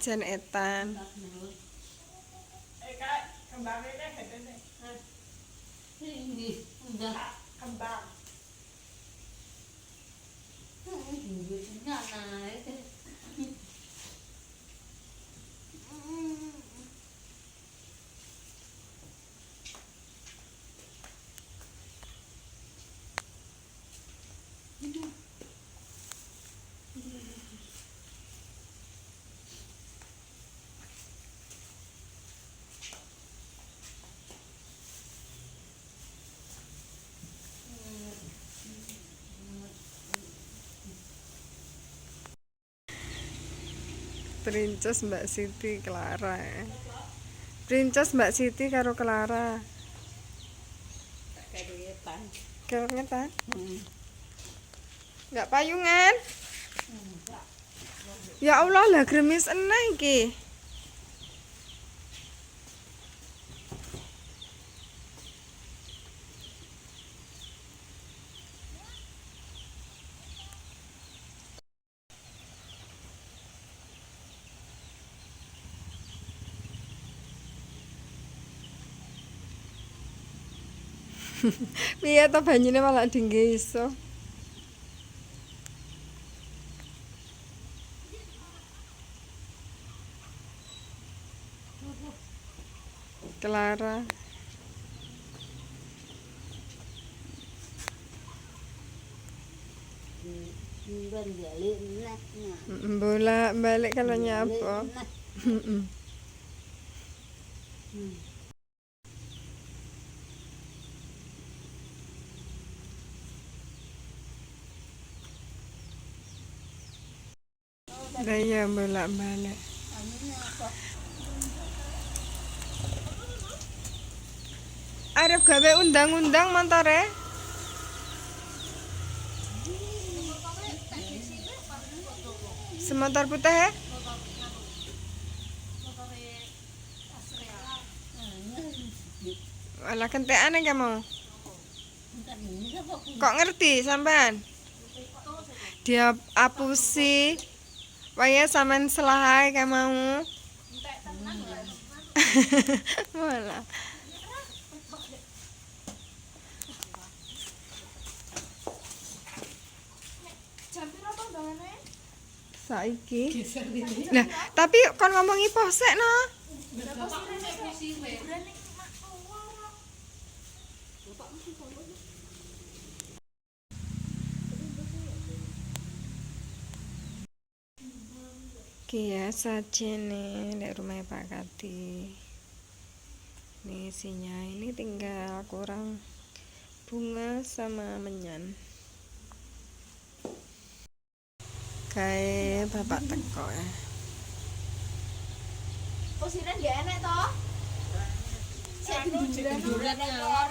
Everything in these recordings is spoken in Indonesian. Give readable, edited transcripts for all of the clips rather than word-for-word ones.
sajen etan. Kak, kembangnya kan gedene. Ini udah Kembang. duitnya naik. Princess Mbak Siti Clara. Princess Mbak Siti karo Clara. Keduitan. Keretan? Enggak payungan? Ya Allah lah gremis eneh iki. Piye to banyune malah dingge iso. Clara. Balik naknya. Bolak balik kalau nyapa. Daya bolak balik. Arep gawe undang-undang montore. Semotor putih ya? Walah kentekan ya kamu. Kok ngerti sampean? Dia apusi. Waya sampean selahai kayak mau. Walah. Saiki. Nah, tapi kon ngomongi posek no. Kia saja nih di rumah Pak Kati. Nih isinya ini tinggal kurang bunga sama menyan. Kayak bapak teko ya. Posiran dia enak toh? Saya genduran ngalor.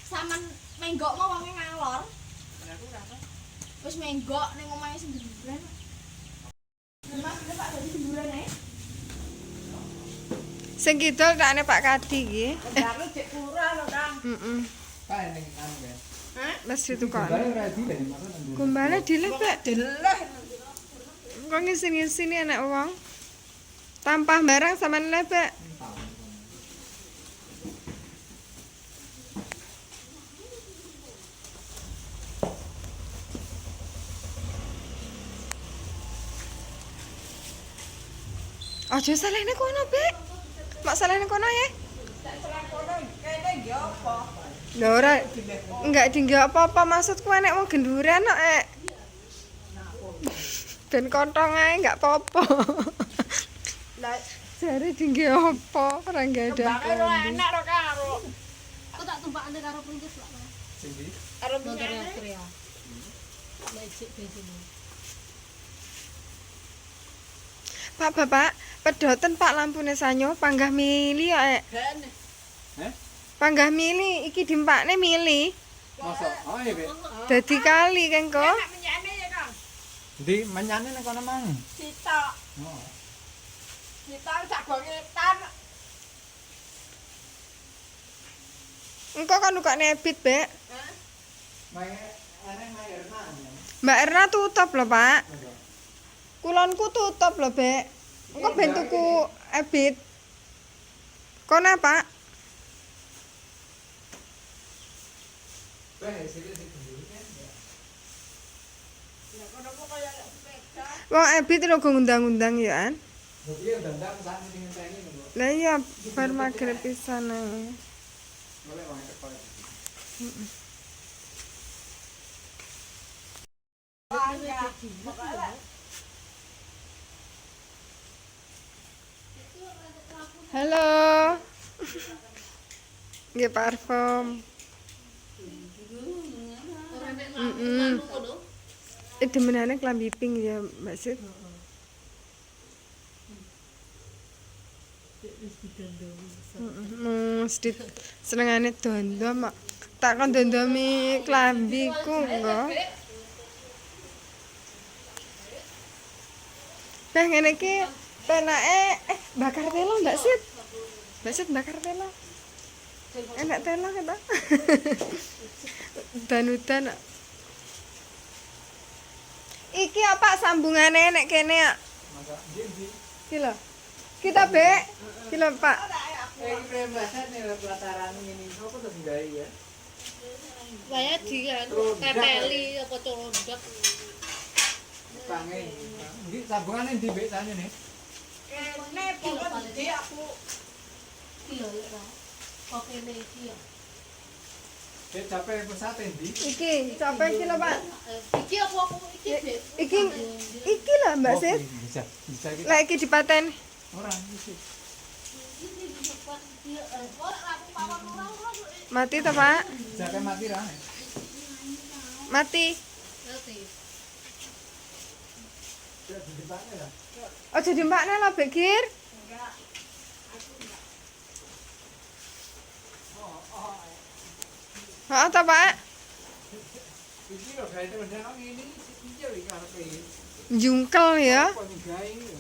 Saman menggok mau wonge ngalor. Wis menggok ning omahe sing genduran. Mas, Pak dadi genduran ae. Sing kidul takne Pak Kadi iki. Kendangnya cek kurang loh, Kang. Heeh. Pak ning anu ya. Hah? Wis ditukokno. Kumbale ora dileh, maksud nang. Kumbale dilebek. Deleh. Kok ngisini-ngisini anak wong. Tampah barang sampean lebek. Aja salehne kono, Bek. Mak salehne kono ya. Kayaknya nggih apa? Lha ora enggak tinggal apa-apa maksudku enek wong genduran kok ben kontong ae enggak apa-apa. Lah, Jare tinggi apa ora enggak ada. kembangnya lo enak lo karo. Aku tak tumpakane karo princess lak. Sing ndi? Karo Motor minyak. Astrea. Lecek bensin. Pak Bapak, pedoten Pak lampune sanyo panggah mili ya. Gane. Heh? Panggah mili iki dimpakne mili. Mosok? Oh iya, Bek. Dadi kali kengko. Enak minyaknya ya, Kang. Ndi menyane nang kono mang. Sitok. Oh. Sitok jagonge tan. Engko kan ukane ebit, Bek. Hah? Mae aneh mae renang ya. Mbak Erna tutup lho, Pak. Kulonku tutup lho, Bek. Engko ben tuku ebit. Kono, Pak. Wong ebit lho go ngundang-undang ya an. Iya dandang sak sing ngenteni lho. Lah iya bar magrib pisan ae. Boleh wong teko. Halo. Nggih parfum. Demenane klambi pink ya, Mbak Sud. Mesti senengane dondom mak. Tak kon dondomi klambiku engko. Nah ngene iki penake bakar telo Mbak Sud. Mbak Sud bakar telo. Enak telo kita. Dan-udan. Iki apa sambungane nek kene ya? Masa ndi? Iki lho. Kita Bek. Iki lho Pak. Iki prembasan nih pelataran ini. Apa tuh gawe ya? Saya di kan teteli apa colondak. Pange. Iki sambungane ndi Bek sane nih? Kene pokok gede aku. Iya ya. Oke nih iya. Bek capek pesate ndi? Iki capek iki lho Pak. Iki aku iki Bek. Iki lho Mbak Oh, Sud. Bisa. Bisa iki. Lah iki dipaten. Ora iki. Ini di depan dia Mati to Pak? Jake mati ra. Mati. nanti. Ya dipake lah. Aja dimpakne lho Bek Gir. Heeh to Pak? Iki lho gawe temen ngene iki lho iki arepe. Jungkel ya. Kok gawe iki.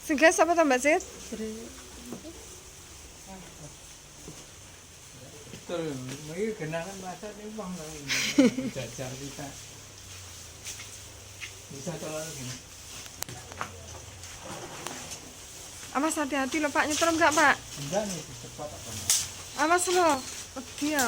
Sing gas apa to Mbak Sud? Betul, ini genangan macet ini uang lah ini. Jajar kita. Bisa colok gini. Awas hati-hati lho Pak, nyetrum gak Pak? Enggak nih, cepat apa nih? Awas lho. Wedi ya.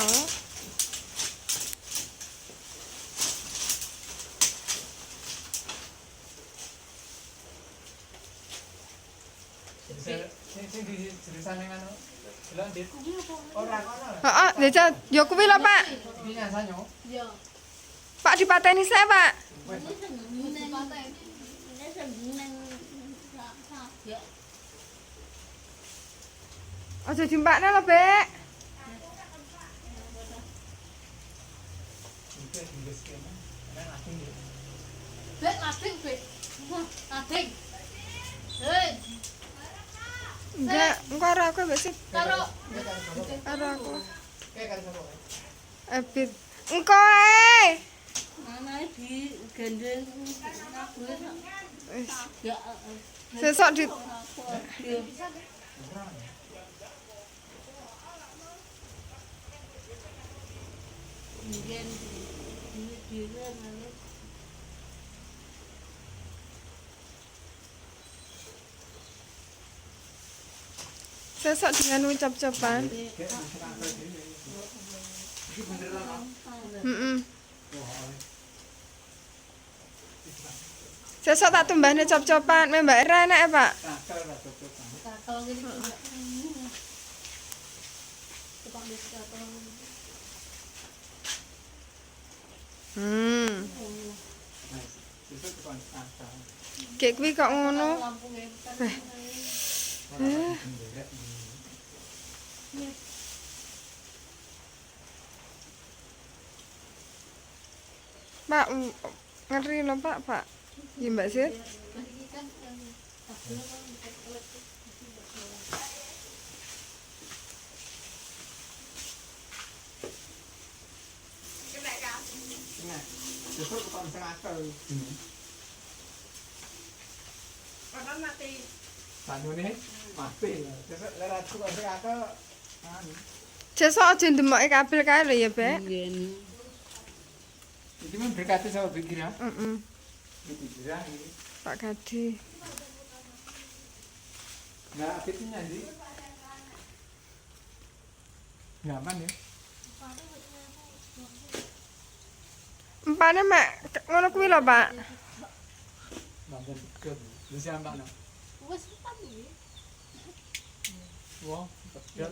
Sing di jurusan yang anu. Delok Dit. Ora kono. Heeh, ya yo kuwi lho Pak. Iki nyasanyo. Ya. Pak dipateni sik Pak. Wes. Ya. Aja dimpakne lho Bek. Iki ngges kene. Ana langsung ya. Bek lading Bek. Lading. Hei, Enggak, engko ora aku Mbak Sud. karo Ora aku. Kayak karo sapa? Ebit. Engko ae. mana di gendeng aku Wis. ya. Sesuk di Mungkin di mana sesuk dengan ucap-ucapan. Kayak bisa angkat dhewe. Iki bener lah. Heeh. Wah. Sesuk tak tumbahne cop-copan, Mbak Era enak ya, Pak? Nakal ra cocok. kalau gini tukang bisa tolong Nice. Besok tukang nakal. Kayak kuwi kok ngono. lampu ngetan Ora nderek. Pak, ngeri lho Pak, Pak. Ya Mbak Sud. ini kan tabel kan Nah, besok tukang sing akal. Kapan mati? Sanune mati. Besok lek ra tukang sing akal anu. Sesuk aja ndemoke kabel kae lho ya, Bek. Iki men berkati sama pikir ya. Heeh. Iki kira iki. Pak Gadi. Nggak aktifnya di. Nyaman ya. Empane mek ngono kuwi lho, Pak. Nonton ke. Bisa mbak no. Wes tekan iki. Wah, pedot.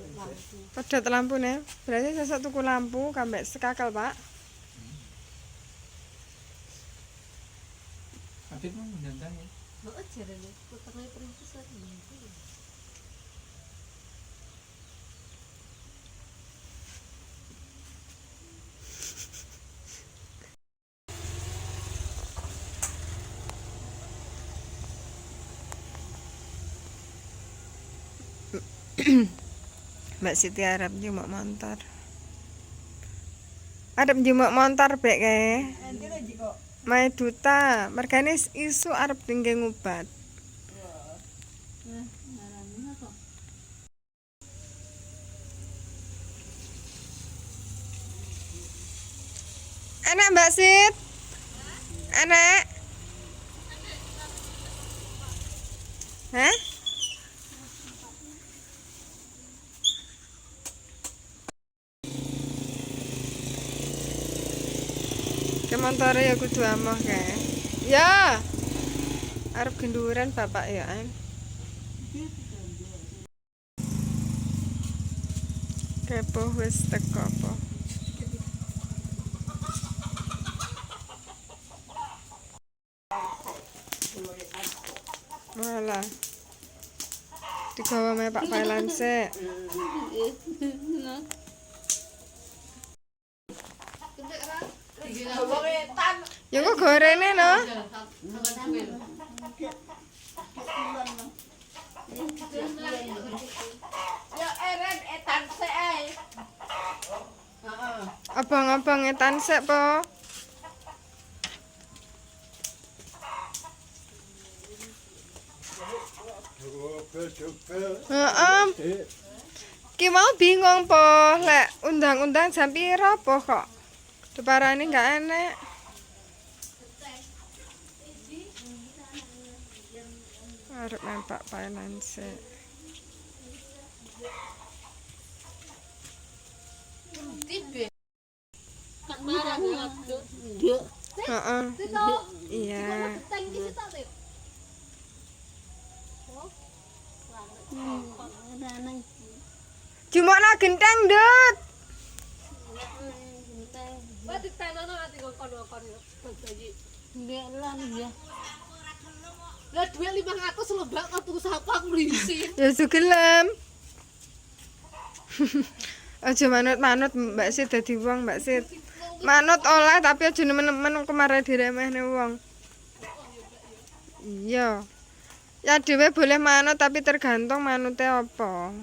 Pedot lampune. Berarti sesuk tuku lampu kambek sekakel, Pak. Aktif mah nendang ya. Heeh jarene putere perintis lagi. Mbak Siti arep njumuk montor. Arep njumuk montor bek kae. Nanti lagi kok. Mae duta, mergane isu arep tinggi ngubat. Enak Mbak Sit? Enak? Hah? Ke montore ya kudu amoh kae. Ya. Arep genduran bapak ya an. Kepo wis teko apa? Walah. Digawa me Pak Pailan sik. Wetan. Ya kok gorene no? Ya eren etan sik ae. Heeh. Abang-abang etan sik po. Heeh. Ki mau bingung po, lek undang-undang jam piro po kok. Deparane enggak enak. Arep nampak Pailan sik. Tibe. Kan marah Nduk. Heeh. Iya. Teng iki sitok, Dik. Jumokna genteng, Dut. Wah ditenono ati kok kon-kon bagi. Ndek lan ya. Lah duit 500 lembak kok tuku sapa aku risin. Ya sugelem. Aja manut-manut Mbak Sit dadi wong, Mbak Sit. Manut oleh tapi aja nemen-nemen kemarin diremehne wong. Iya. Ya dhewe boleh manut tapi tergantung manute apa.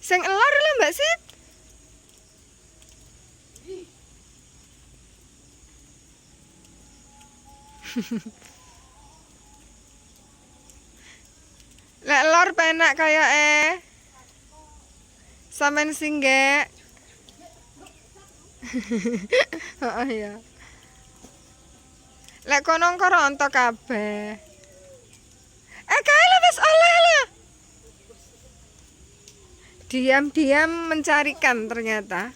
Sing elor lho Mbak Sit. Lek lor penak kaya sampean singgek. Heeh ya. Lek kono koronto kabeh. Kae lho wis oleh lho. Diam-diam mencarikan ternyata.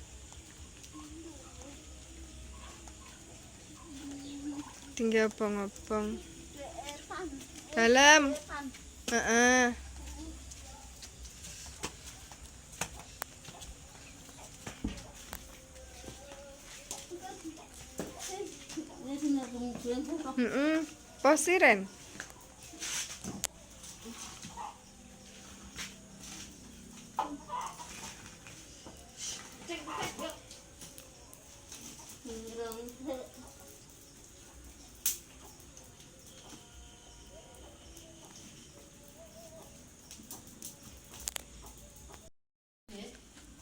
Tinggi obong-obong. Dalam. Heeh. Posiren.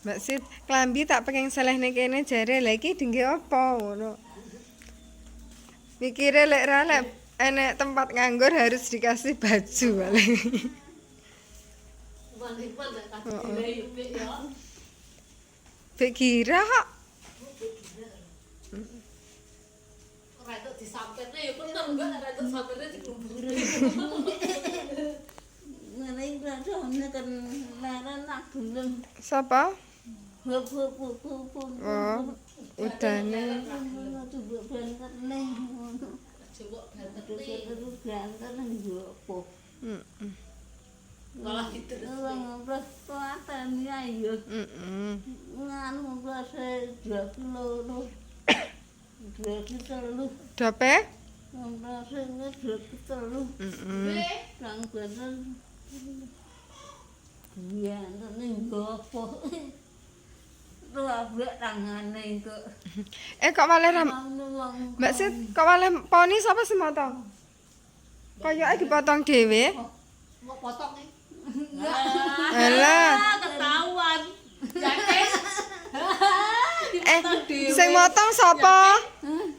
Mbak Sit, klambi tak pengen selehne kene jare lha iki dingge apa ngono. Mikire lek ra lek enek tempat nganggur harus dikasih baju paling. Waliman nek kadile ya. Bek kira kok. Retuk disampirne ya bener enggak retuk sampirne dikumpulne. Ngene iki radone kan laran nak gelem. Siapa? Hop. Oh, udane. Coba banget nih. Coba banget Terus nih. terus ganteng nang opo. Heeh. Malah diterus. Terus kuatan ya yo. Heeh. Nganu proses 2 kilo lu. 2 kilo lu. Dope? Proses 2 kilo lu. Heeh. Kang bener. Iya, ning gopo. Lu abek tangane kok. Kok malah Wong Mbak Sit, kok malah poni sapa semata? Kayake dipotong dhewe. Mau potong nih. Alah, ketahuan. sing motong sapa?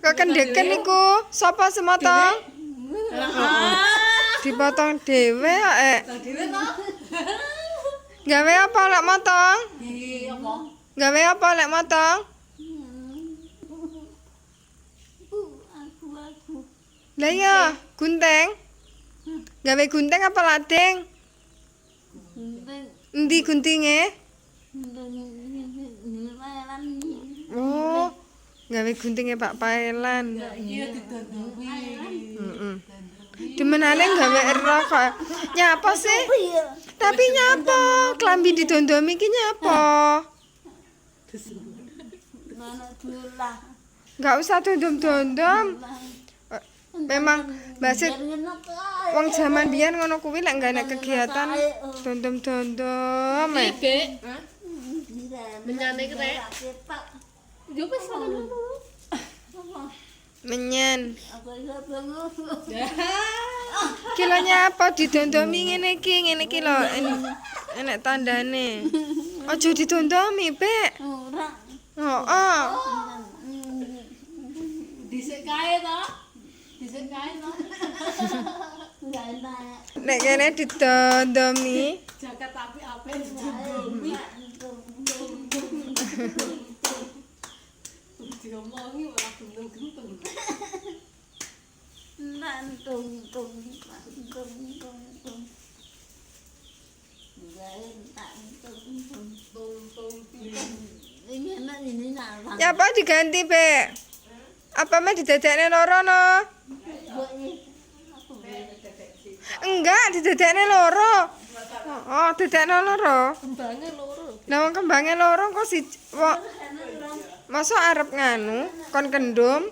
Kekendeken niku sapa sing motong? Dipotong dhewe kok. Dhewe to. Gawe apa lek motong? Di apa? Gawe apa lek motong? Aku. Lah iya, gunting. Gawe gunting apa lading? Endi guntinge? Oh, gawe guntinge Pak Paelan. Iya didandani. Heeh. Demenane gawe ero kok. Nyapa sih? Tapi nyapa? Klambi didondomi iki nyapa? Mana tulah. Enggak usah dondom-dondom. Memang Mbak Sit wong jaman biyen ngono kuwi lek enggak ana kegiatan dondom-dondom. Bek. Menyane ki rek. Yo wis ngono. Menyen. Aku iso bangun. Kilonya apa didondomi ngene iki lho. Enek tandane. Aja didondomi, Bek. Ora. Heeh. Dhisik kae to. Dhisik kae to. Enggak enak. Nek kene didondomi. Jaket apik-apik didondomi. Diomongi ora gendeng-gendeng. Nantung. Enggak enak. Tung-tung. Ini enak ini nak. Ya apa diganti, Bek? Apa mah didadekne loro no? Enggak, didadekne loro. Oh, didadekne loro. Kembange loro. Lah wong kembange loro kok Masa arep nganu kon kendum?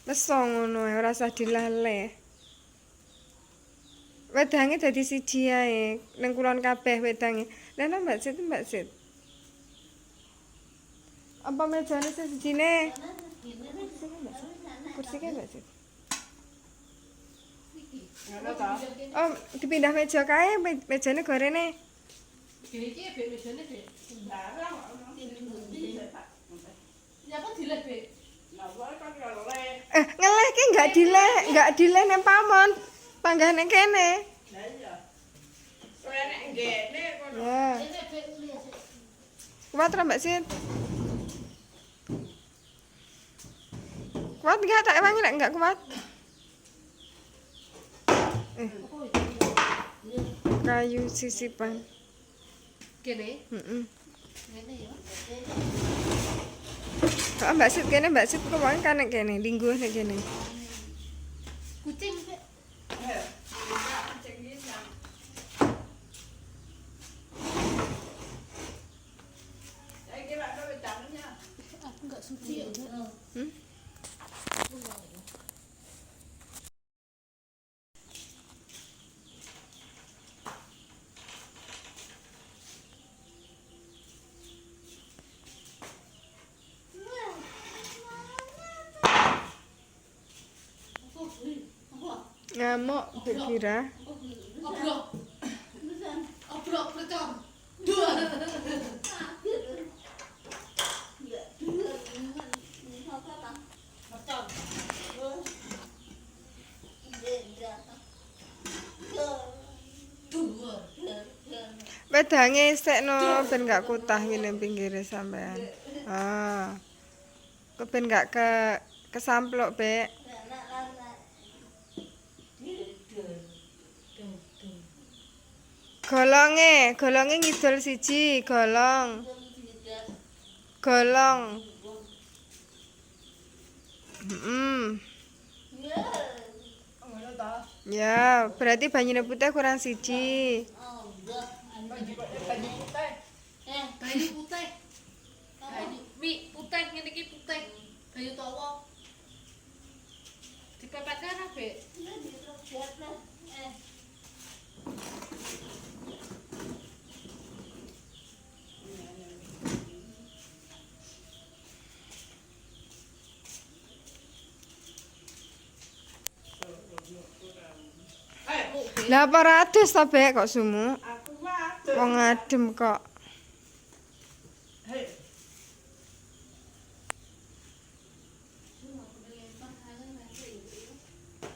Wes ngono ae ora usah dilale. Wedange dadi siji ae, ning kulon kabeh wedange. Lah Mbak Sit. Apa mejane sejine? Kursine Mbak Sit. Oh, dipindah meja kae, mejane gorene. Iki bek mejane bek. Sembarang. Ya apa dileh bek? Ngeleh ki enggak dileh nang pamon. Panggahne kene. Lah iya. Ora nek ngene kono. Ya. Kuat ra Mbak Sit? Kuat enggak tak ewangi nek enggak kuat? Kayu sisipan. Kene. Heeh. Ngene ya. Kok Mbak Sit kene Mbak Sit kok wong kan nek kene, lingguh nek kene. Kucing bek. Aku enggak suci ya. Ngamuk Kira. Obrok. Obrok plecor. Dua. Plecor. Dua. Wedange isekno ben gak kutah ngene pinggire sampean. Ah. ben gak kesamplok, Bek. Golonge ngidul siji, golong. Golong. Ya, berarti banyune putih kurang siji. Baju putih. Bayu putih. Bayu mi putih ngene iki putih. Bayu tawa. Dipepetke ra, Bek? Lah apa ratus to, Bek, kok sumu? Aku mati. Wong adem kok. Hei,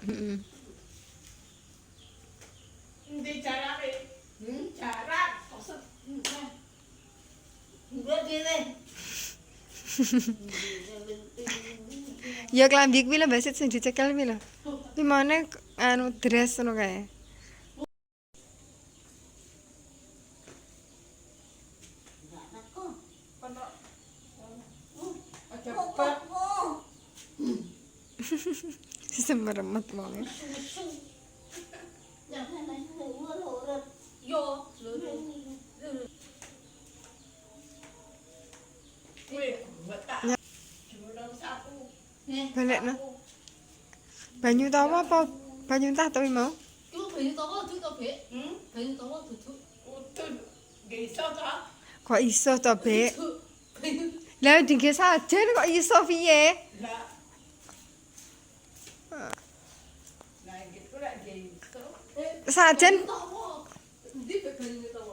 Heeh. ndi jarake? Jarak. Enggak gini. Ya klambi kuwi lho basit sing dicekel kuwi lho. Ki mane anu dress ngono kae. Aja bak. Semeremet wonge. Yo, lho. Kuwi wetak. Jurang sapu. Balekno. Banyu tawa apa banyu tah to mau? Iku bayu tawa duduk to, Bek? Hmm? Bayu tawa duduk. Utun. Nggih iso ta? Kok iso to, Bek? Bayu Lah dingge sajen kok iso piye? Lah. Lah gitu lak nggih iso. Sajen tawa. Endi Bek bayu tawa?